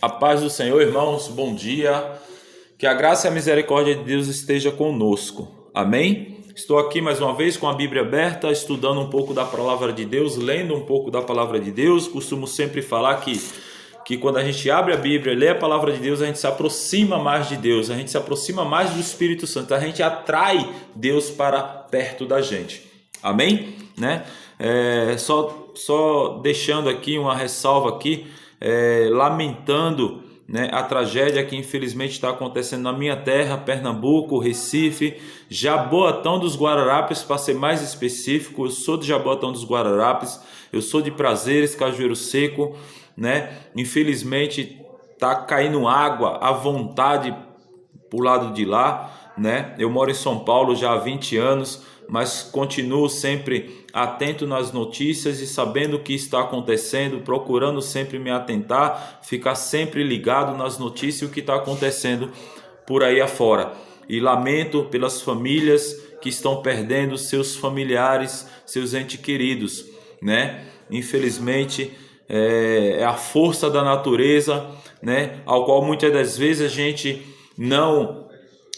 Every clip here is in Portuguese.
A paz do Senhor, irmãos, bom dia. Que a graça e a misericórdia de Deus esteja conosco. Amém? Estou aqui mais uma vez com a Bíblia aberta, estudando um pouco da palavra de Deus, lendo um pouco da palavra de Deus. Costumo sempre falar que quando a gente abre a Bíblia, lê a palavra de Deus, a gente se aproxima mais de Deus, a gente se aproxima mais do Espírito Santo, a gente atrai Deus para perto da gente. Amém? Né? Só deixando aqui uma ressalva aqui, lamentando, né, a tragédia que infelizmente está acontecendo na minha terra, Pernambuco, Recife, Jaboatão dos Guararapes, para ser mais específico. Eu sou de Jaboatão dos Guararapes, eu sou de Prazeres, Cajueiro Seco, né? Infelizmente está caindo água à vontade por lado de lá, né? Eu moro em São Paulo já há 20 anos, mas continuo sempre atento nas notícias e sabendo o que está acontecendo, procurando sempre me atentar, ficar sempre ligado nas notícias e o que está acontecendo por aí afora. E lamento pelas famílias que estão perdendo seus familiares, seus entes queridos, né? Infelizmente é a força da natureza, né? Ao qual muitas das vezes a gente não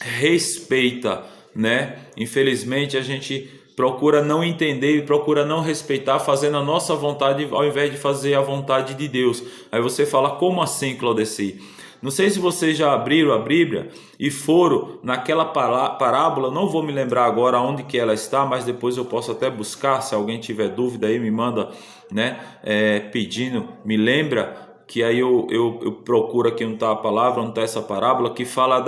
respeita, né? Infelizmente a gente procura não entender e procura não respeitar, fazendo a nossa vontade ao invés de fazer a vontade de Deus. Aí você fala, como assim, Claudeci? Não sei se vocês já abriram a Bíblia e foram naquela parábola, não vou me lembrar agora onde que ela está, mas depois eu posso até buscar, se alguém tiver dúvida aí me manda, né, pedindo, me lembra, que aí eu procuro aqui onde está a palavra, onde está essa parábola, que fala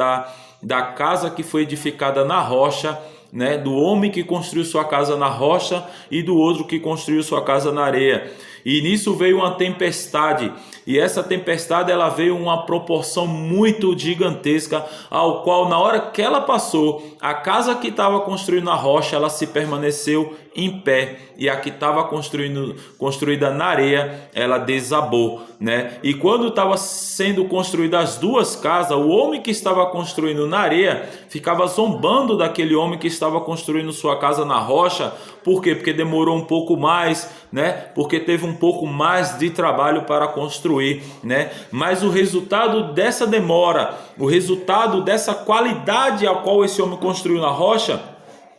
da casa que foi edificada na rocha, né, do homem que construiu sua casa na rocha e do outro que construiu sua casa na areia. E nisso veio uma tempestade, e essa tempestade ela veio uma proporção muito gigantesca, ao qual na hora que ela passou, a casa que estava construída na rocha, ela se permaneceu em pé, e a que estava construída na areia, ela desabou, né? E quando estava sendo construídas as duas casas, o homem que estava construindo na areia ficava zombando daquele homem que estava construindo sua casa na rocha. Por quê? Porque demorou um pouco mais, né? Porque teve um pouco mais de trabalho para construir, né? Mas o resultado dessa demora, o resultado dessa qualidade a qual esse homem construiu na rocha,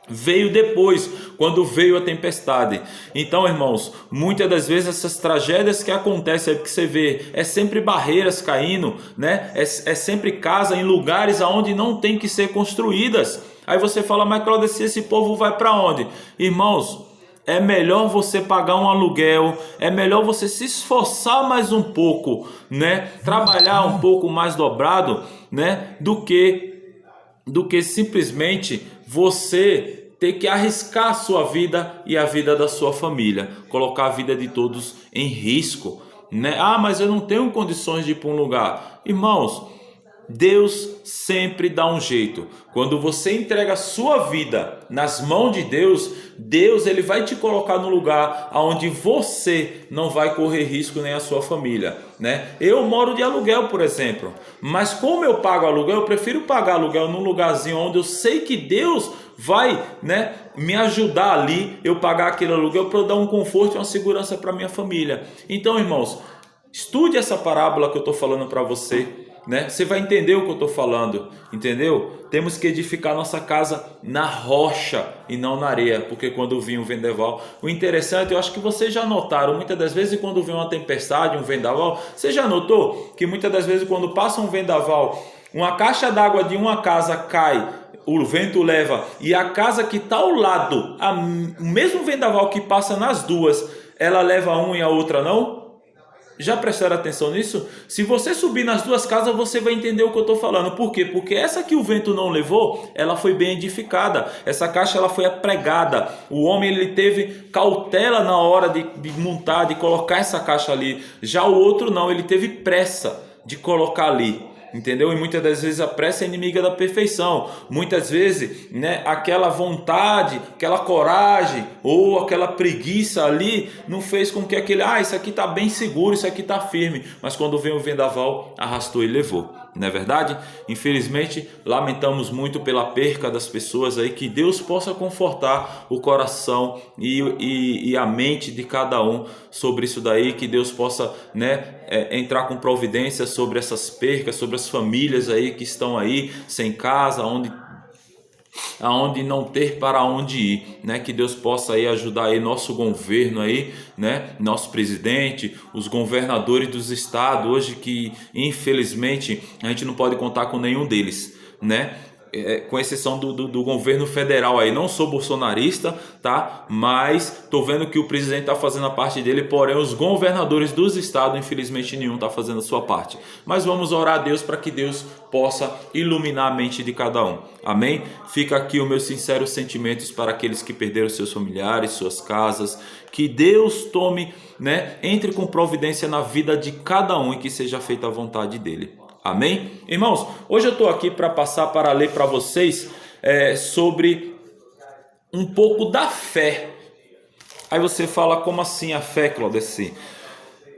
veio depois, quando veio a tempestade. Então, irmãos, muitas das vezes essas tragédias que acontecem aí que você vê, é sempre barreiras caindo, né? É sempre casa em lugares aonde não tem que ser construídas. Aí você fala, mas Claudeci, esse povo vai para onde? Irmãos, é melhor você pagar um aluguel, é melhor você se esforçar mais um pouco, né? Trabalhar um pouco mais dobrado, né? Do que simplesmente você ter que arriscar a sua vida e a vida da sua família, colocar a vida de todos em risco, né? Ah, mas eu não tenho condições de ir para um lugar. Irmãos, Deus sempre dá um jeito. Quando você entrega a sua vida nas mãos de Deus, Deus ele vai te colocar no lugar onde você não vai correr risco, nem a sua família, né? Eu moro de aluguel, por exemplo, mas como eu pago aluguel, eu prefiro pagar aluguel num lugarzinho onde eu sei que Deus vai, né, me ajudar ali, eu pagar aquele aluguel para eu dar um conforto e uma segurança para minha família. Então, irmãos, estude essa parábola que eu estou falando para você, né? Você vai entender o que eu estou falando, entendeu? Temos que edificar nossa casa na rocha e não na areia, porque quando vinha um vendaval, o interessante, eu acho que vocês já notaram, muitas das vezes quando vem uma tempestade, um vendaval, você já notou que muitas das vezes quando passa um vendaval, uma caixa d'água de uma casa cai, o vento leva, e a casa que está ao lado, o mesmo vendaval que passa nas duas, ela leva uma e a outra não? Já prestaram atenção nisso? Se você subir nas duas casas, você vai entender o que eu estou falando. Por quê? Porque essa que o vento não levou, ela foi bem edificada. Essa caixa ela foi apregada. O homem ele teve cautela na hora de montar, de colocar essa caixa ali. Já o outro não, ele teve pressa de colocar ali. Entendeu? E muitas das vezes a pressa é inimiga da perfeição. Muitas vezes, né, aquela vontade, aquela coragem ou aquela preguiça ali não fez com que isso aqui está bem seguro, isso aqui está firme. Mas quando vem o vendaval, arrastou e levou. Não é verdade? Infelizmente, lamentamos muito pela perca das pessoas aí. Que Deus possa confortar o coração e a mente de cada um sobre isso daí. Que Deus possa, entrar com providência sobre essas percas, sobre as famílias aí que estão aí sem casa, aonde não ter para onde ir, que Deus possa aí ajudar aí nosso governo aí, nosso presidente, os governadores dos estados hoje, que infelizmente a gente não pode contar com nenhum deles, com exceção do governo federal aí. Não sou bolsonarista, tá? Mas tô vendo que o presidente tá fazendo a parte dele, porém os governadores dos estados, infelizmente nenhum tá fazendo a sua parte. Mas vamos orar a Deus para que Deus possa iluminar a mente de cada um. Amém? Fica aqui os meus sinceros sentimentos para aqueles que perderam seus familiares, suas casas. Que Deus tome, entre com providência na vida de cada um e que seja feita a vontade dele. Amém? Irmãos, hoje eu estou aqui para ler para vocês sobre um pouco da fé. Aí você fala, como assim a fé, Claudeci?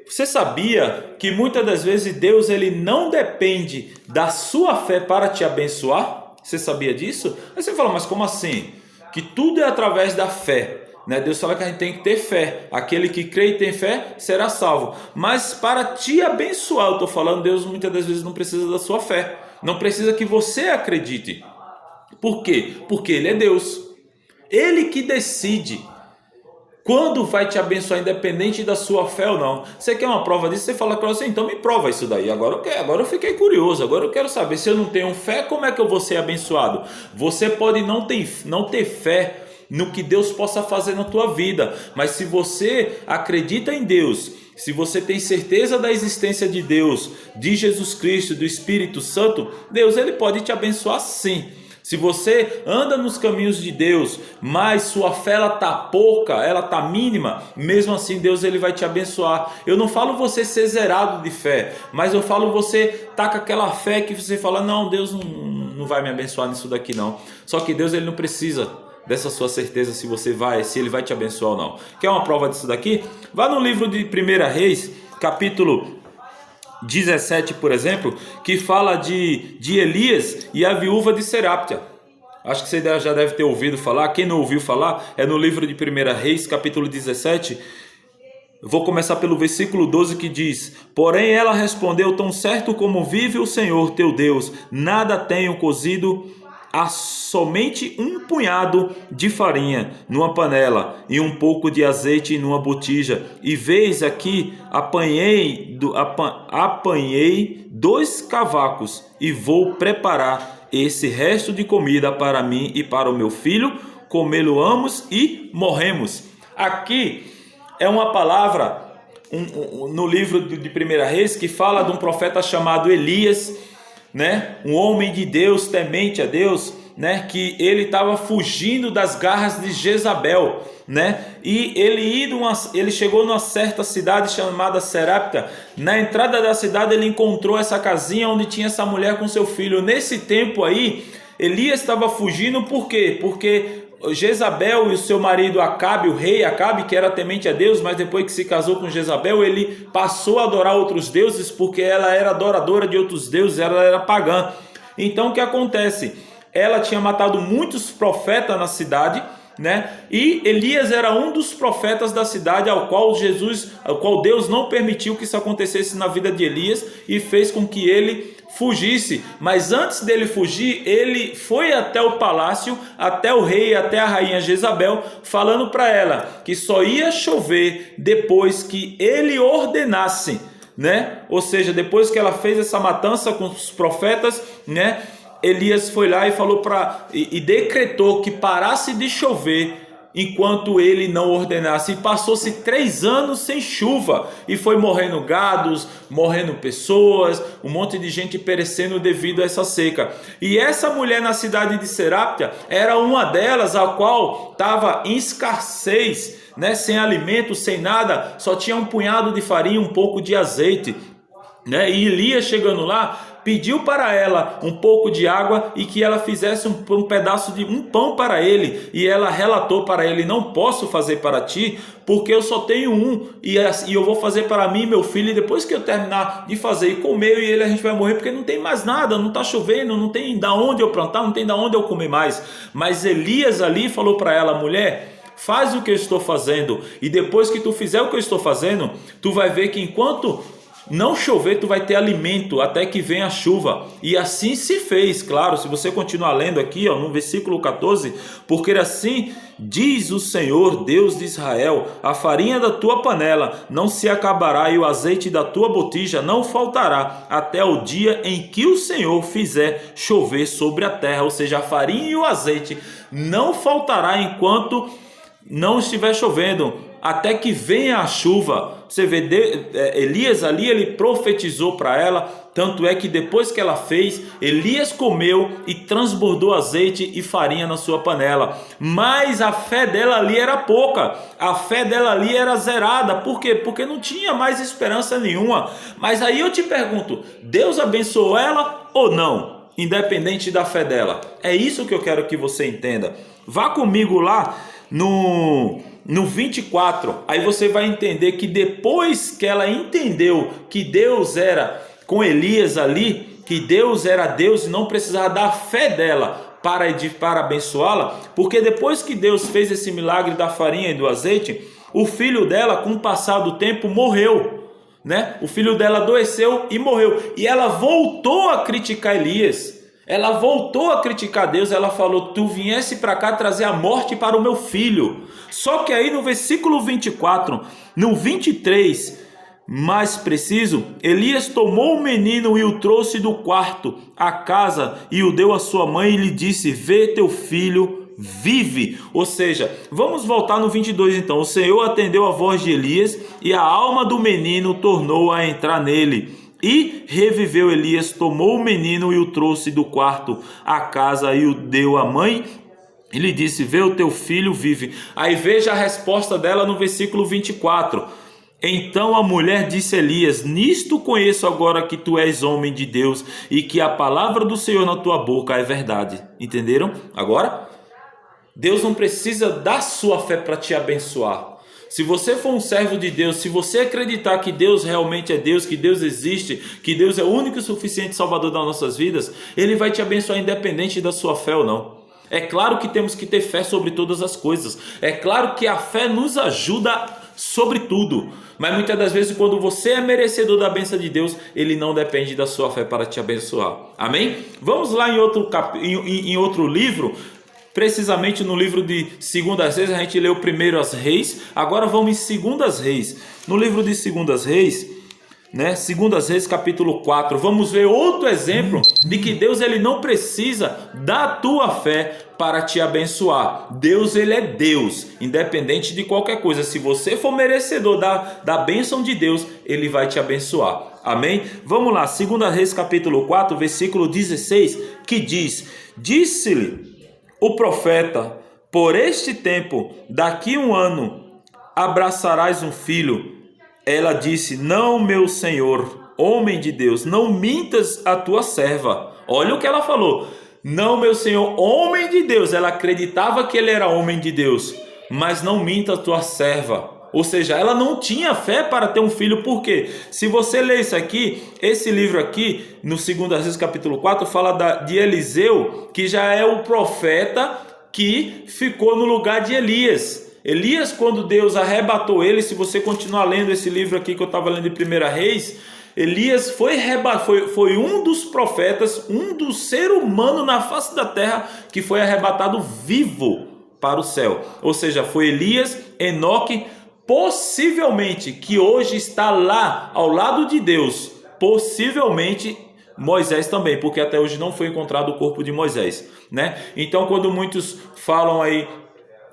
Você sabia que muitas das vezes Deus ele não depende da sua fé para te abençoar? Você sabia disso? Aí você fala, mas como assim? Que tudo é através da fé. Deus fala que a gente tem que ter fé. Aquele que crê e tem fé será salvo. Mas para te abençoar, eu estou falando, Deus muitas das vezes não precisa da sua fé. Não precisa que você acredite. Por quê? Porque Ele é Deus. Ele que decide quando vai te abençoar, independente da sua fé ou não. Você quer uma prova disso? Você fala com você, então me prova isso daí. Agora eu fiquei curioso. Agora eu quero saber, se eu não tenho fé, como é que eu vou ser abençoado? Você pode não ter fé no que Deus possa fazer na tua vida, mas se você acredita em Deus, se você tem certeza da existência de Deus, de Jesus Cristo, do Espírito Santo, Deus ele pode te abençoar sim. Se você anda nos caminhos de Deus, mas sua fé ela tá pouca, ela tá mínima, mesmo assim Deus ele vai te abençoar. Eu não falo você ser zerado de fé, mas eu falo você tá com aquela fé que você fala, não, Deus não vai me abençoar nisso daqui não. Só que Deus ele não precisa dessa sua certeza se ele vai te abençoar ou não. Quer uma prova disso daqui? Vá no livro de 1 Reis, capítulo 17, por exemplo, que fala de Elias e a viúva de Serapta. Acho que você já deve ter ouvido falar. Quem não ouviu falar, é no livro de 1 Reis, capítulo 17. Eu vou começar pelo versículo 12 que diz: Porém ela respondeu, tão certo como vive o Senhor teu Deus, nada tenho cozido há somente um punhado de farinha numa panela e um pouco de azeite numa botija. E veis aqui, apanhei 2 cavacos e vou preparar esse resto de comida para mim e para o meu filho. Comê-lo-amos e morremos. Aqui é uma palavra no livro de 1 Reis que fala de um profeta chamado Elias, um homem de Deus, temente a Deus, que ele estava fugindo das garras de Jezabel, e ele chegou numa certa cidade chamada Serapta. Na entrada da cidade ele encontrou essa casinha onde tinha essa mulher com seu filho. Nesse tempo aí, Elias estava fugindo, por quê? Porque Jezabel e o seu marido Acabe, o rei Acabe, que era temente a Deus, mas depois que se casou com Jezabel, ele passou a adorar outros deuses, porque ela era adoradora de outros deuses, ela era pagã. Então o que acontece? Ela tinha matado muitos profetas na cidade, e Elias era um dos profetas da cidade ao qual Deus não permitiu que isso acontecesse na vida de Elias e fez com que ele fugisse. Mas antes dele fugir, ele foi até o palácio, até o rei, até a rainha Jezabel, falando para ela que só ia chover depois que ele ordenasse, ou seja, depois que ela fez essa matança com os profetas, Elias foi lá e falou e decretou que parasse de chover enquanto ele não ordenasse. E passou-se 3 anos sem chuva, e foi morrendo gados, morrendo pessoas, um monte de gente perecendo devido a essa seca. E essa mulher na cidade de Serapta era uma delas, a qual estava em escassez, sem alimento, sem nada, só tinha um punhado de farinha, um pouco de azeite. E Elias chegando lá, pediu para ela um pouco de água e que ela fizesse um pedaço de um pão para ele, e ela relatou para ele: não posso fazer para ti, porque eu só tenho um, e eu vou fazer para mim e meu filho, e depois que eu terminar de fazer e comer, e ele, a gente vai morrer, porque não tem mais nada, não está chovendo, não tem da onde eu plantar, não tem da onde eu comer mais. Mas Elias ali falou para ela: mulher, faz o que eu estou fazendo, e depois que tu fizer o que eu estou fazendo, tu vai ver que enquanto não chover, tu vai ter alimento até que venha a chuva. E assim se fez. Claro, se você continuar lendo aqui, no versículo 14, porque assim diz o Senhor, Deus de Israel: a farinha da tua panela não se acabará, e o azeite da tua botija não faltará, até o dia em que o Senhor fizer chover sobre a terra. Ou seja, a farinha e o azeite não faltará enquanto não estiver chovendo, até que venha a chuva. Você vê, Elias ali, ele profetizou para ela. Tanto é que depois que ela fez, Elias comeu e transbordou azeite e farinha na sua panela. Mas a fé dela ali era pouca, a fé dela ali era zerada. Por quê? Porque não tinha mais esperança nenhuma. Mas aí eu te pergunto, Deus abençoou ela ou não? Independente da fé dela. É isso que eu quero que você entenda. Vá comigo lá no 24, aí você vai entender que depois que ela entendeu que Deus era com Elias ali, que Deus era Deus e não precisava da fé dela para abençoá-la, porque depois que Deus fez esse milagre da farinha e do azeite, o filho dela, com o passar do tempo, morreu, né? O filho dela adoeceu e morreu, e ela voltou a criticar Elias. Ela voltou a criticar Deus. Ela falou: tu viesse para cá trazer a morte para o meu filho. Só que aí no versículo 24, no 23, mais preciso, Elias tomou o menino e o trouxe do quarto à casa e o deu à sua mãe e lhe disse: vê, teu filho vive. Ou seja, vamos voltar no 22 então. O Senhor atendeu a voz de Elias e a alma do menino tornou a entrar nele. E reviveu Elias, tomou o menino e o trouxe do quarto à casa e o deu à mãe. E lhe disse: vê, o teu filho vive. Aí veja a resposta dela no versículo 24. Então a mulher disse a Elias: nisto conheço agora que tu és homem de Deus e que a palavra do Senhor na tua boca é verdade. Entenderam? Agora, Deus não precisa da sua fé para te abençoar. Se você for um servo de Deus, se você acreditar que Deus realmente é Deus, que Deus existe, que Deus é o único e suficiente Salvador das nossas vidas, Ele vai te abençoar independente da sua fé ou não. É claro que temos que ter fé sobre todas as coisas. É claro que a fé nos ajuda sobre tudo. Mas muitas das vezes, quando você é merecedor da bênção de Deus, Ele não depende da sua fé para te abençoar. Amém? Vamos lá em outro livro. Precisamente no livro de 2 Reis, a gente leu primeiro as Reis, agora vamos em 2 Reis. No livro de 2 Reis, né? 2 Reis capítulo 4, vamos ver outro exemplo de que Deus, ele não precisa da tua fé para te abençoar. Deus, ele é Deus, independente de qualquer coisa. Se você for merecedor da bênção de Deus, Ele vai te abençoar. Amém? Vamos lá, 2 Reis capítulo 4, versículo 16, que diz: disse-lhe o profeta: por este tempo, daqui 1 ano, abraçarás um filho. Ela disse: não, meu senhor, homem de Deus, não mintas a tua serva. Olha o que ela falou: não, meu senhor, homem de Deus. Ela acreditava que ele era homem de Deus, mas não minta a tua serva. Ou seja, ela não tinha fé para ter um filho. Por quê? Se você ler isso aqui, esse livro aqui, no 2 Reis capítulo 4, fala de Eliseu, que já é o profeta que ficou no lugar de Elias. Elias, quando Deus arrebatou ele, se você continuar lendo esse livro aqui que eu estava lendo em 1 Reis, Elias foi um dos profetas, um do ser humano na face da terra que foi arrebatado vivo para o céu. Ou seja, foi Elias, Enoque, possivelmente, que hoje está lá ao lado de Deus, possivelmente Moisés também, porque até hoje não foi encontrado o corpo de Moisés, né? Então, quando muitos falam aí,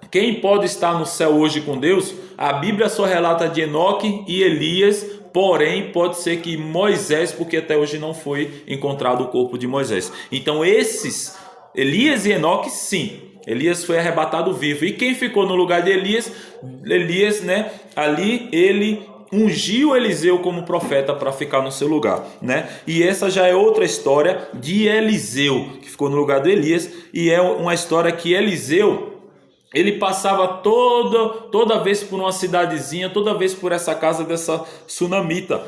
quem pode estar no céu hoje com Deus, a Bíblia só relata de Enoque e Elias, porém pode ser que Moisés, porque até hoje não foi encontrado o corpo de Moisés. Então esses, Elias e Enoque, sim, Elias foi arrebatado vivo. E quem ficou no lugar de Elias, né? Ali ele ungiu Eliseu como profeta para ficar no seu lugar, né? E essa já é outra história de Eliseu, que ficou no lugar do Elias, e é uma história que Eliseu, ele passava toda vez por uma cidadezinha, toda vez por essa casa dessa sunamita.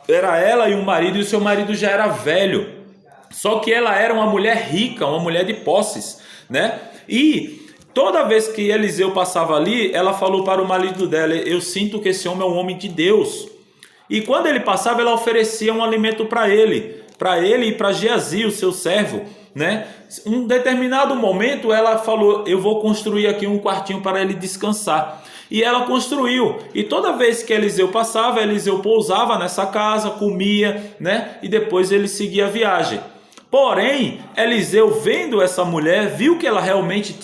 Era ela e o marido, e o seu marido já era velho. Só que ela era uma mulher rica, uma mulher de posses, né? E toda vez que Eliseu passava ali, ela falou para o marido dela: eu sinto que esse homem é um homem de Deus. E quando ele passava, ela oferecia um alimento para ele e para Geazi, o seu servo, né? Um determinado momento ela falou: eu vou construir aqui um quartinho para ele descansar. E ela construiu, e toda vez que Eliseu passava, Eliseu pousava nessa casa, comia, né? E depois ele seguia a viagem. Porém, Eliseu, vendo essa mulher, viu que ela realmente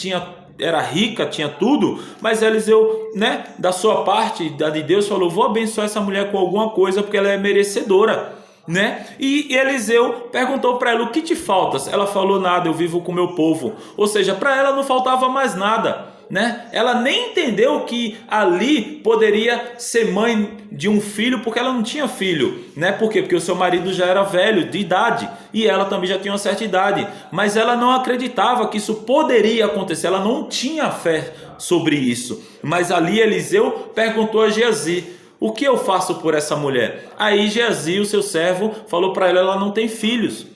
era rica, tinha tudo, mas Eliseu, né, da sua parte, da de Deus, falou: vou abençoar essa mulher com alguma coisa, porque ela é merecedora, né? E Eliseu perguntou para ela: o que te falta? Ela falou: nada, eu vivo com o meu povo. Ou seja, para ela não faltava mais nada, né? Ela nem entendeu que ali poderia ser mãe de um filho, porque ela não tinha filho, né? Por quê? Porque o seu marido já era velho, de idade, e ela também já tinha uma certa idade, mas ela não acreditava que isso poderia acontecer, ela não tinha fé sobre isso. Mas ali Eliseu perguntou a Geazi: o que eu faço por essa mulher? Aí Geazi, o seu servo, falou para ela: ela não tem filhos,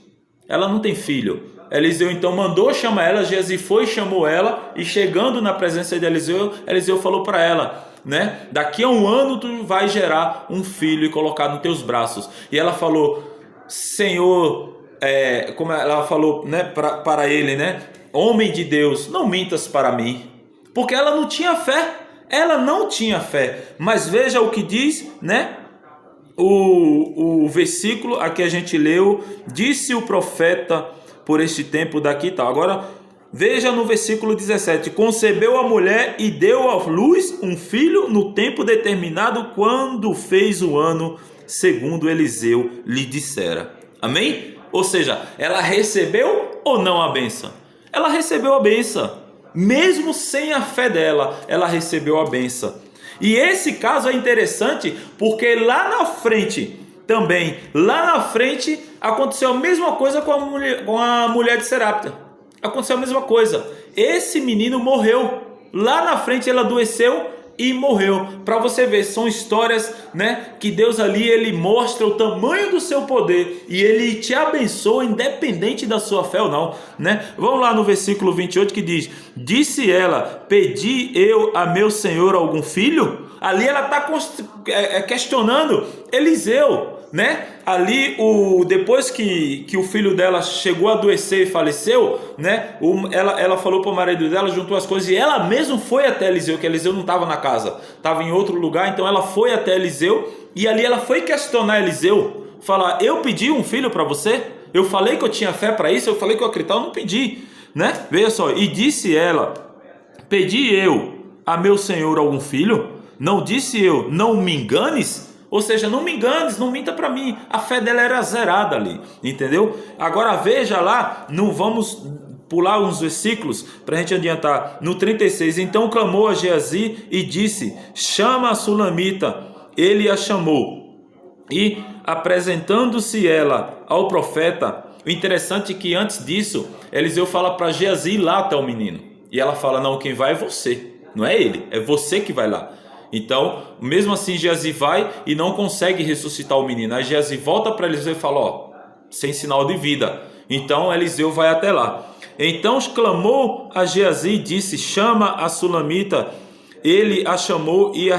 ela não tem filho. Eliseu então mandou chamar ela. Geazi foi e chamou ela, e chegando na presença de Eliseu, Eliseu falou para ela, né: daqui a um ano tu vai gerar um filho e colocar nos teus braços. E ela falou: Senhor, como ela falou, né, para ele, né: homem de Deus, não mintas para mim. Porque ela não tinha fé, ela não tinha fé. Mas veja o que diz, né? O versículo a que a gente leu: disse o profeta por este tempo daqui e tal. Agora veja no versículo 17: concebeu a mulher e deu à luz um filho no tempo determinado, quando fez o ano, segundo Eliseu lhe dissera. Amém? Ou seja, ela recebeu ou não a bênção? Ela recebeu a bênção, mesmo sem a fé dela, ela recebeu a bênção. E esse caso é interessante porque lá na frente aconteceu a mesma coisa com a mulher de Serapta. Aconteceu a mesma coisa. Esse menino morreu. Lá na frente ela adoeceu e morreu. Para você ver, são histórias, né, que Deus ali, ele mostra o tamanho do seu poder e ele te abençoa independente da sua fé ou não, né? Vamos lá no versículo 28 que diz: disse ela: pedi eu a meu senhor algum filho? Ali ela está questionando Eliseu, né? Ali, depois que o filho dela chegou a adoecer e faleceu, né? Ela falou para o marido dela, juntou as coisas, e ela mesma foi até Eliseu, que Eliseu não estava na casa, estava em outro lugar. Então ela foi até Eliseu, e ali ela foi questionar Eliseu, falar: eu pedi um filho para você? Eu falei que eu tinha fé para isso? Eu falei que eu acreditava? Eu não pedi, né? Veja só, e disse ela: pedi eu a meu senhor algum filho? Não disse eu: não me enganes? Ou seja, não me enganes, não minta para mim. A fé dela era zerada ali, entendeu? Agora veja lá, não vamos pular uns versículos para a gente adiantar. No 36, então clamou a Geazi e disse: chama a sulamita. Ele a chamou, e apresentando-se ela ao profeta. O interessante é que antes disso, Eliseu fala para Geazi ir lá até o menino, e ela fala: não, quem vai é você, não é ele, é você que vai lá. Então, mesmo assim, Geazi vai e não consegue ressuscitar o menino. Aí Geazi volta para Eliseu e fala: sem sinal de vida. Então Eliseu vai até lá. Então clamou a Geazi e disse: chama a sulamita. Ele a chamou e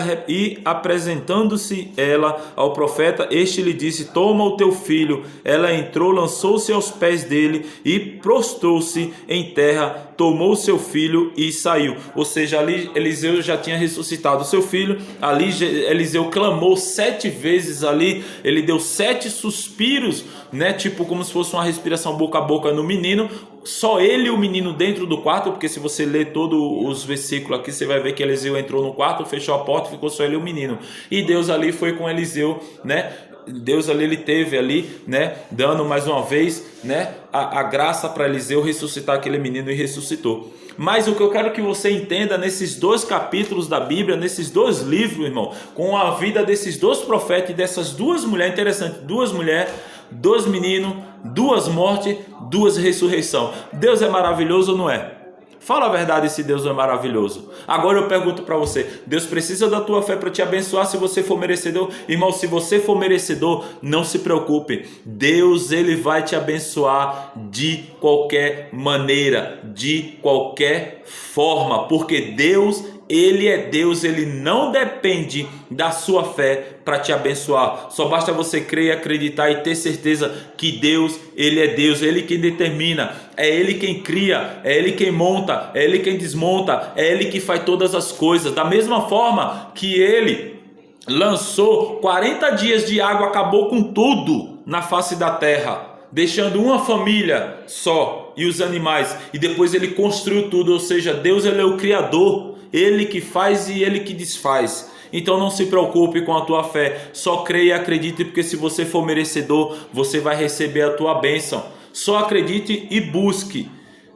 apresentando-se ela ao profeta, este lhe disse: toma o teu filho. Ela entrou, lançou-se aos pés dele e prostrou-se em terra, tomou seu filho e saiu. Ou seja, ali Eliseu já tinha ressuscitado o seu filho. Ali Eliseu clamou 7 vezes ali, ele deu 7 suspiros, né? Tipo como se fosse uma respiração boca a boca no menino. Só ele e o menino dentro do quarto, porque se você ler todos os versículos aqui, você vai ver que Eliseu entrou no quarto, fechou a porta, ficou só ele e o menino. E Deus ali foi com Eliseu, né? Deus ali, ele teve ali, né, dando mais uma vez, né, a graça para Eliseu ressuscitar aquele menino, e ressuscitou. Mas o que eu quero que você entenda nesses 2 capítulos da Bíblia, nesses 2 livros, irmão, com a vida desses 2 profetas e dessas 2 mulheres, interessante, 2 mulheres, 2 meninos, 2 mortes, 2 ressurreição. Deus é maravilhoso ou não é? Fala a verdade, esse Deus é maravilhoso. Agora eu pergunto para você, Deus precisa da tua fé para te abençoar se você for merecedor? Irmão, se você for merecedor, não se preocupe. Deus, ele vai te abençoar de qualquer maneira, de qualquer forma, porque Deus, ele é Deus, ele não depende da sua fé para te abençoar. Só basta você crer e acreditar e ter certeza que Deus, ele é Deus, ele quem determina, é ele quem cria, é ele quem monta, é ele quem desmonta, é ele que faz todas as coisas. Da mesma forma que ele lançou 40 dias de água, acabou com tudo na face da terra, deixando uma família só e os animais, e depois ele construiu tudo. Ou seja, Deus, ele é o Criador, ele que faz e ele que desfaz. Então não se preocupe com a tua fé, só creia e acredite, porque se você for merecedor, você vai receber a tua bênção. Só acredite e busque,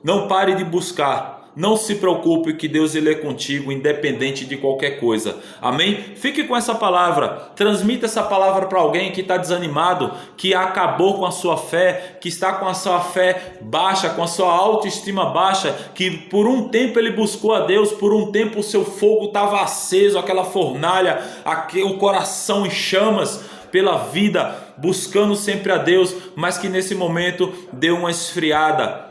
não pare de buscar. Não se preocupe que Deus, ele é contigo, independente de qualquer coisa. Amém? Fique com essa palavra. Transmita essa palavra para alguém que está desanimado, que acabou com a sua fé, que está com a sua fé baixa, com a sua autoestima baixa, que por um tempo ele buscou a Deus, por um tempo o seu fogo estava aceso, aquela fornalha, o coração em chamas pela vida, buscando sempre a Deus, mas que nesse momento deu uma esfriada.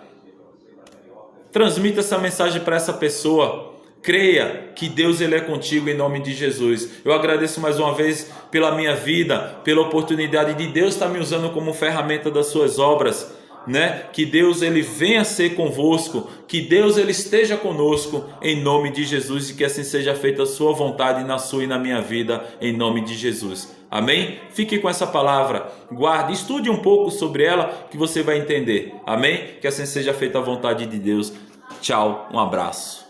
Transmita essa mensagem para essa pessoa. Creia que Deus, ele é contigo, em nome de Jesus. Eu agradeço mais uma vez pela minha vida, pela oportunidade de Deus estar me usando como ferramenta das suas obras, né? Que Deus, ele venha ser convosco, que Deus, ele esteja conosco, em nome de Jesus, e que assim seja feita a sua vontade na sua e na minha vida, em nome de Jesus. Amém? Fique com essa palavra, guarde, estude um pouco sobre ela, que você vai entender. Amém? Que assim seja feita a vontade de Deus. Tchau, um abraço.